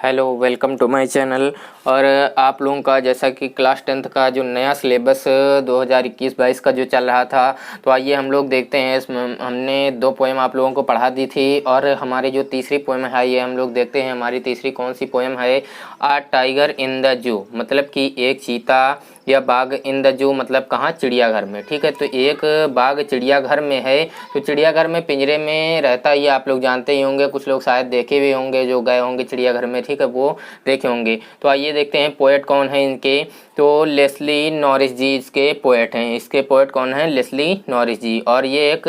Hello, welcome to my channel. और आप लोगों का जैसा कि क्लास 10th का जो नया सिलेबस 2021-22 का जो चल रहा था, तो आइए हम लोग देखते हैं। इसमें हमने 2 पोएम आप लोगों को पढ़ा दी थी और हमारी जो तीसरी पोएम है ये हम लोग देखते हैं हमारी तीसरी कौन सी पोएम है। A tiger in the zoo, मतलब कि एक चीता या बाघ इन द जू मतलब कहाँ, चिड़ियाघर में। ठीक है, तो एक बाघ चिड़ियाघर में है। तो चिड़ियाघर में पिंजरे में रहता ही आप लोग जानते ही होंगे, कुछ लोग शायद देखे भी होंगे जो गए होंगे चिड़ियाघर में। ठीक है, वो देखे होंगे। तो आइए देखते हैं पोएट कौन है इनके। तो लेस्ली नॉरिस जी इसके पोएट हैं। इसके पोएट कौन है? लेस्ली नॉरिस जी। और ये एक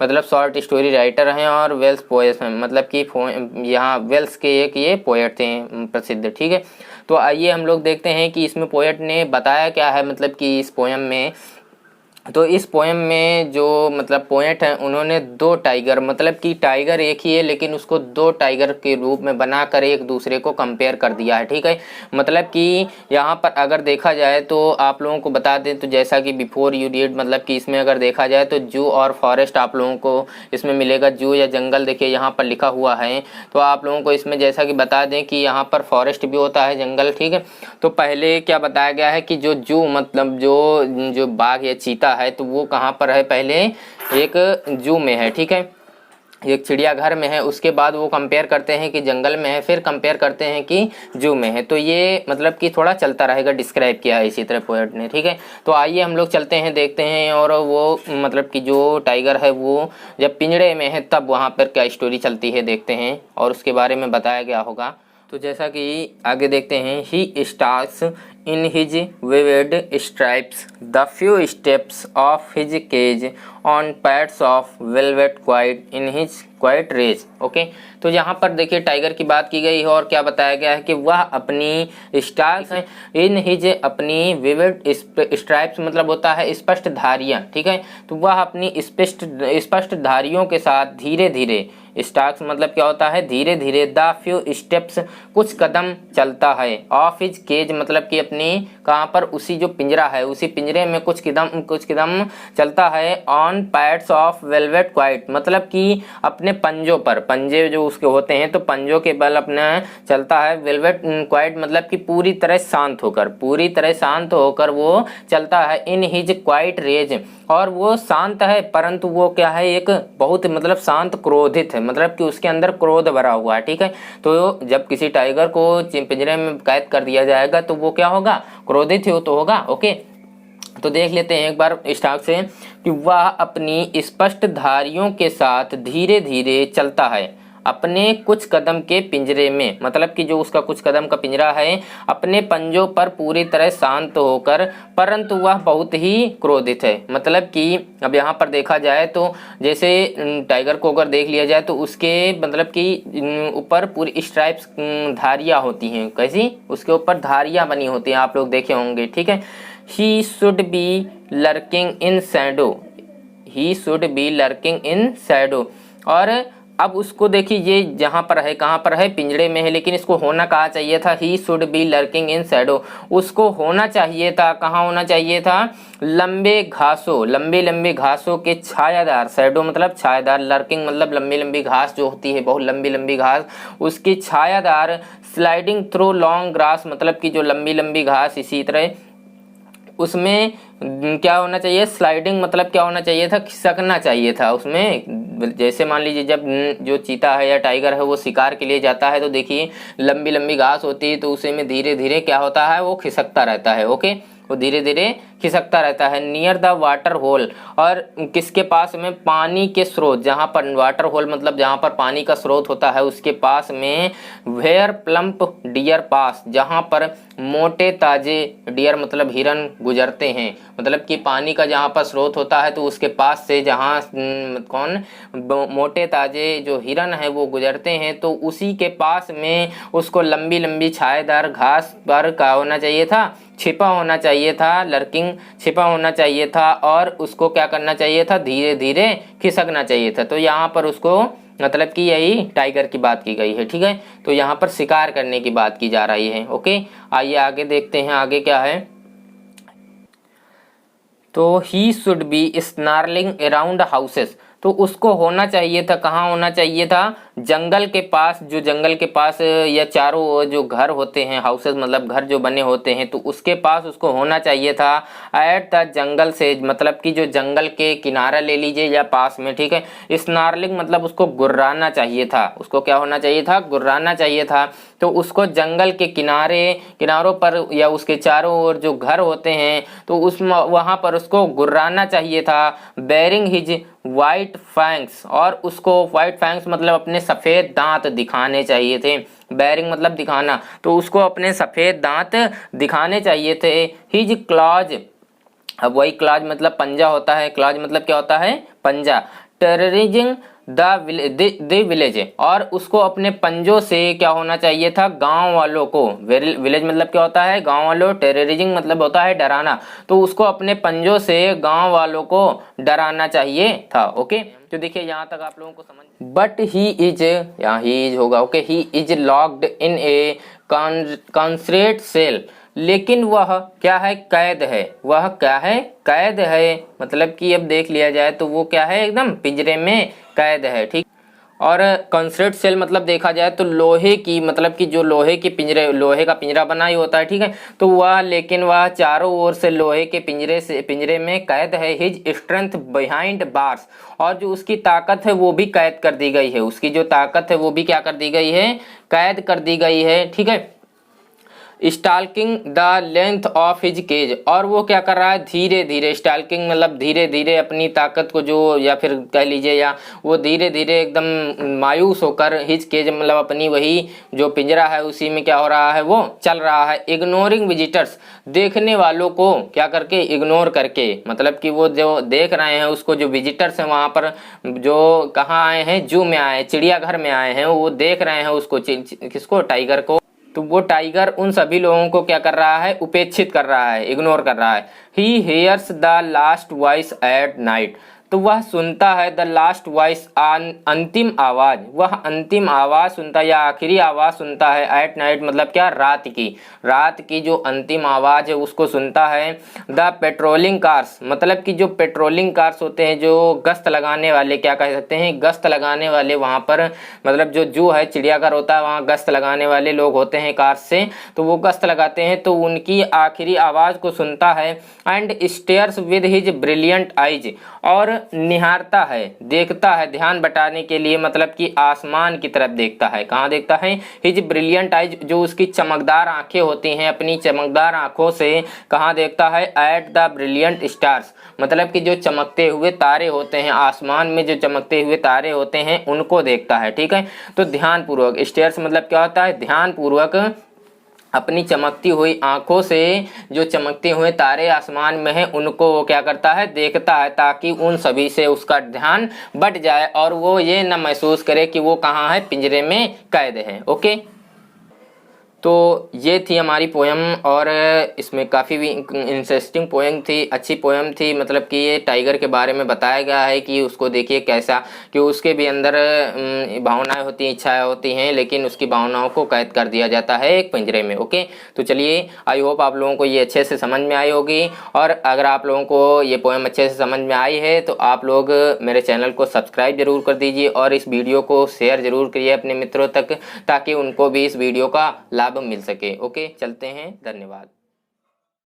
मतलब शॉर्ट स्टोरी राइटर हैं और वेल्स पोएट हैं, मतलब कि यहाँ वेल्स के एक ये पोएट थे प्रसिद्ध। ठीक है, तो आइए हम लोग देखते हैं कि इसमें पोएट ने बताया क्या है, मतलब कि इस पोएम में। तो इस पोएम में जो मतलब पोएट हैं उन्होंने 2 टाइगर, मतलब कि टाइगर एक ही है लेकिन उसको 2 टाइगर के रूप में बनाकर एक दूसरे को कंपेयर कर दिया है। ठीक है, मतलब कि यहाँ पर अगर देखा जाए तो आप लोगों को बता दें, तो जैसा कि बिफोर यू रीड, मतलब कि इसमें अगर देखा जाए तो जू और फॉरेस्ट आप लोगों को इसमें मिलेगा। जू या जंगल देखिए यहाँ पर लिखा हुआ है। तो आप लोगों को इसमें जैसा कि बता दें कि यहाँ पर फॉरेस्ट भी होता है, जंगल। ठीक है, तो पहले क्या बताया गया है कि जो जू मतलब जो बाघ या चीता है तो वो कहाँ पर है, पहले एक जू में है। ठीक है, एक चिड़ियाघर में है। उसके बाद वो कंपेयर करते हैं कि जंगल में है, फिर कंपेयर करते हैं कि जू में है। तो ये मतलब कि थोड़ा चलता रहेगा, डिस्क्राइब किया है इसी तरह पोएट ने। ठीक है, तो आइए हम लोग चलते हैं, देखते हैं। और वो मतलब कि जो टाइगर है वो जब पिंजड़े में है तब वहाँ पर क्या स्टोरी चलती है, देखते हैं और उसके बारे में बताया गया होगा। तो जैसा कि आगे देखते हैं, ही stars in his vivid stripes the few steps of his cage on pads of velvet quiet in his quiet rage। Okay, तो यहाँ पर देखिए टाइगर की बात की गई है और क्या बताया गया है कि वह अपनी स्टार्स इन हिज अपनी विविड स्ट्राइप्स मतलब होता है स्पष्ट धारियाँ। ठीक है, तो वह अपनी स्पष्ट धारियों के साथ धीरे धीरे, स्टार्स मतलब क्या होता है, धीरे धीरे, द फ्यू स्टेप्स कुछ कदम चलता है, ऑफ हिज केज मतलब कि अपनी कहाँ पर, उसी जो पिंजरा है उसी पिंजरे में कुछ कदम चलता है, on pads of velvet quite मतलब कि अपने पंजों पर, पंजे जो उसके होते हैं तो पंजों के बल अपना चलता है। वेलवेट क्वाइट मतलब कि पूरी तरह शांत होकर वो चलता है। इन हिज क्वाइट रेज, और वो शांत है परंतु वो क्या है, एक बहुत मतलब शांत क्रोधित है, मतलब कि उसके अंदर क्रोध भरा हुआ है। ठीक है, तो जब किसी टाइगर को पिंजरे में कैद कर दिया जाएगा तो वो क्या होगा, क्रोधित ही तो होगा। ओके, तो देख लेते हैं एक बार स्टार्ट से कि वह अपनी स्पष्ट धारियों के साथ धीरे धीरे चलता है अपने कुछ कदम के पिंजरे में, मतलब कि जो उसका कुछ कदम का पिंजरा है, अपने पंजों पर पूरी तरह शांत होकर, परंतु वह बहुत ही क्रोधित है। मतलब कि अब यहाँ पर देखा जाए तो जैसे टाइगर को अगर देख लिया जाए तो उसके मतलब कि ऊपर पूरी स्ट्राइप्स धारियाँ होती हैं। कैसी? उसके ऊपर धारियाँ बनी होती हैं, आप लोग देखे होंगे। ठीक है, he should be lurking in Shadow, he should be lurking in Shadow. और अब उसको देखिए, ये जहाँ पर है, कहाँ पर है, पिंजड़े में है, लेकिन इसको होना कहाँ चाहिए था, he should be lurking in Shadow. उसको होना चाहिए था, कहाँ होना चाहिए था, लंबे लंबे घासों के छायादार, शैडो मतलब छायादार, लर्किंग मतलब लंबी लंबी घास जो होती है, बहुत लंबी लंबी घास, उसकी छायादार, स्लाइडिंग थ्रू लॉन्ग ग्रास मतलब कि जो लंबी लंबी घास, इसी तरह उसमें क्या होना चाहिए, स्लाइडिंग मतलब क्या होना चाहिए था, खिसकना चाहिए था उसमें। जैसे मान लीजिए जब जो चीता है या टाइगर है वो शिकार के लिए जाता है तो देखिए लंबी लंबी घास होती है, तो उसे में धीरे धीरे क्या होता है, वो खिसकता रहता है। ओके, वो धीरे धीरे खिसकता रहता है। नियर द वाटर होल, और किसके पास में, पानी के स्रोत, जहाँ पर वाटर होल मतलब जहाँ पर पानी का स्रोत होता है उसके पास में, वेयर प्लम्प डियर पास, जहाँ पर मोटे ताजे डियर मतलब हिरन गुजरते हैं, मतलब कि पानी का जहाँ पर स्रोत होता है तो उसके पास से जहाँ मोटे ताजे जो हिरन है वो गुजरते हैं, तो उसी के पास में उसको लंबी लंबी छायादार घास पर क्या होना चाहिए था, छिपा होना चाहिए था, लर्किंग छिपा होना चाहिए था, और उसको क्या करना चाहिए था, धीरे धीरे खिसकना चाहिए था। तो यहाँ पर उसको मतलब कि यही टाइगर की बात की गई है। ठीक है, तो यहाँ पर शिकार करने की बात की जा रही है। ओके, आइए आगे देखते हैं, आगे क्या है। तो he should be snarling around houses, तो उसको होना चाहिए था, कहाँ होना चाहिए था, जंगल के पास या चारों ओर जो घर होते हैं, हाउसेस मतलब घर जो बने होते हैं, तो उसके पास उसको होना चाहिए था। एट द जंगल से मतलब कि जो जंगल के किनारा ले लीजिए या पास में, ठीक है। स्नार्लिंग मतलब उसको गुर्राना चाहिए था, उसको क्या होना चाहिए था, गुर्राना चाहिए था। तो उसको जंगल के किनारों पर या उसके चारों ओर जो घर होते हैं तो उस वहां पर उसको गुर्राना चाहिए था। बेरिंग हिज वाइट फैंक्स, और उसको वाइट फैंक्स मतलब अपने सफेद दांत दिखाने चाहिए थे। बेरिंग मतलब दिखाना, तो उसको अपने सफेद दांत दिखाने चाहिए थे। हिज क्लॉज, अब वही क्लॉज मतलब पंजा होता है, क्लॉज मतलब क्या होता है, पंजा। टेररिजिंग द विलेज, और उसको अपने पंजों से क्या होना चाहिए था, गांव वालों को। विलेज मतलब क्या होता है, गांव वालों। टेररिजिंग मतलब होता है डराना, तो उसको अपने पंजों से गांव वालों को डराना चाहिए था। ओके, तो देखिए यहाँ तक आप लोगों को समझ। बट ही इज, यहाँ ही इज होगा, okay. He is locked in a concentrate cell, लेकिन वह क्या है, कैद है। वह क्या है, कैद है। मतलब कि अब देख लिया जाए तो वो क्या है, एकदम पिंजरे में कैद है, ठीक। और कंक्रीट सेल मतलब देखा जाए तो लोहे की, मतलब कि जो लोहे का पिंजरा बना ही होता है, ठीक है। तो वह, लेकिन वह चारों ओर से लोहे के पिंजरे में कैद है। हिज स्ट्रेंथ बिहाइंड बार्स, और जो उसकी ताकत है वो भी कैद कर दी गई है। उसकी जो ताकत है वो भी क्या कर दी गई है, कैद कर दी गई है, ठीक है। Stalking the length of his cage, और वो क्या कर रहा है, धीरे धीरे, स्टाल्किंग मतलब धीरे धीरे अपनी ताकत को जो, या फिर कह लीजिए, या वो धीरे धीरे एकदम मायूस होकर, हिज केज मतलब अपनी वही जो पिंजरा है उसी में क्या हो रहा है, वो चल रहा है। इग्नोरिंग विजिटर्स, देखने वालों को क्या करके, इग्नोर करके। मतलब कि वो जो देख रहे हैं उसको, जो विजिटर्स हैं वहाँ पर, जो कहाँ आए हैं, जू में आए, चिड़ियाघर में आए हैं, वो देख रहे हैं उसको, किसको, टाइगर को। तो वो टाइगर उन सभी लोगों को क्या कर रहा है, उपेक्षित कर रहा है, इग्नोर कर रहा है। He hears the last voice at night, तो वह सुनता है द लास्ट वॉइस, अंतिम आवाज, वह अंतिम आवाज सुनता है या आखिरी आवाज सुनता है। एट नाइट मतलब क्या, रात की जो अंतिम आवाज है उसको सुनता है। द पेट्रोलिंग कार्स, मतलब कि जो पेट्रोलिंग कार्स होते हैं, जो गश्त लगाने वाले, क्या कह सकते हैं, गश्त लगाने वाले वहां पर, मतलब जो जू है, चिड़ियाघर होता है, वहां गश्त लगाने वाले लोग होते हैं कार से, तो वो गश्त लगाते हैं, तो उनकी आखिरी आवाज को सुनता है। And stairs with his brilliant eyes, और निहारता है, देखता है, ध्यान बटाने के लिए, मतलब कि आसमान की तरफ देखता है। कहाँ देखता है, हिज ब्रिलियंट आइज, जो उसकी चमकदार आंखें होती हैं, अपनी चमकदार आंखों से कहाँ देखता है, एट द ब्रिलियंट स्टार्स, मतलब कि जो चमकते हुए तारे होते हैं, आसमान में जो चमकते हुए तारे होते हैं उनको देखता है, ठीक है। तो ध्यानपूर्वक, स्टेयर्स मतलब क्या होता है, ध्यानपूर्वक अपनी चमकती हुई आंखों से जो चमकते हुए तारे आसमान में हैं उनको वो क्या करता है, देखता है, ताकि उन सभी से उसका ध्यान बट जाए और वो ये न महसूस करे कि वो कहाँ है, पिंजरे में कैद है। ओके, तो ये थी हमारी पोएम, और इसमें काफ़ी भी इंटरेस्टिंग पोएम थी, अच्छी पोएम थी। मतलब कि ये टाइगर के बारे में बताया गया है कि उसको देखिए कैसा, कि उसके भी अंदर भावनाएं होती हैं, इच्छाएं होती हैं, लेकिन उसकी भावनाओं को कैद कर दिया जाता है एक पिंजरे में। ओके, तो चलिए, आई होप आप लोगों को ये अच्छे से समझ में आई होगी, और अगर आप लोगों को ये पोएम अच्छे से समझ में आई है तो आप लोग मेरे चैनल को सब्सक्राइब जरूर कर दीजिए, और इस वीडियो को शेयर जरूर करिए अपने मित्रों तक, ताकि उनको भी इस वीडियो का लाभ मिल सके। ओके, चलते हैं, धन्यवाद।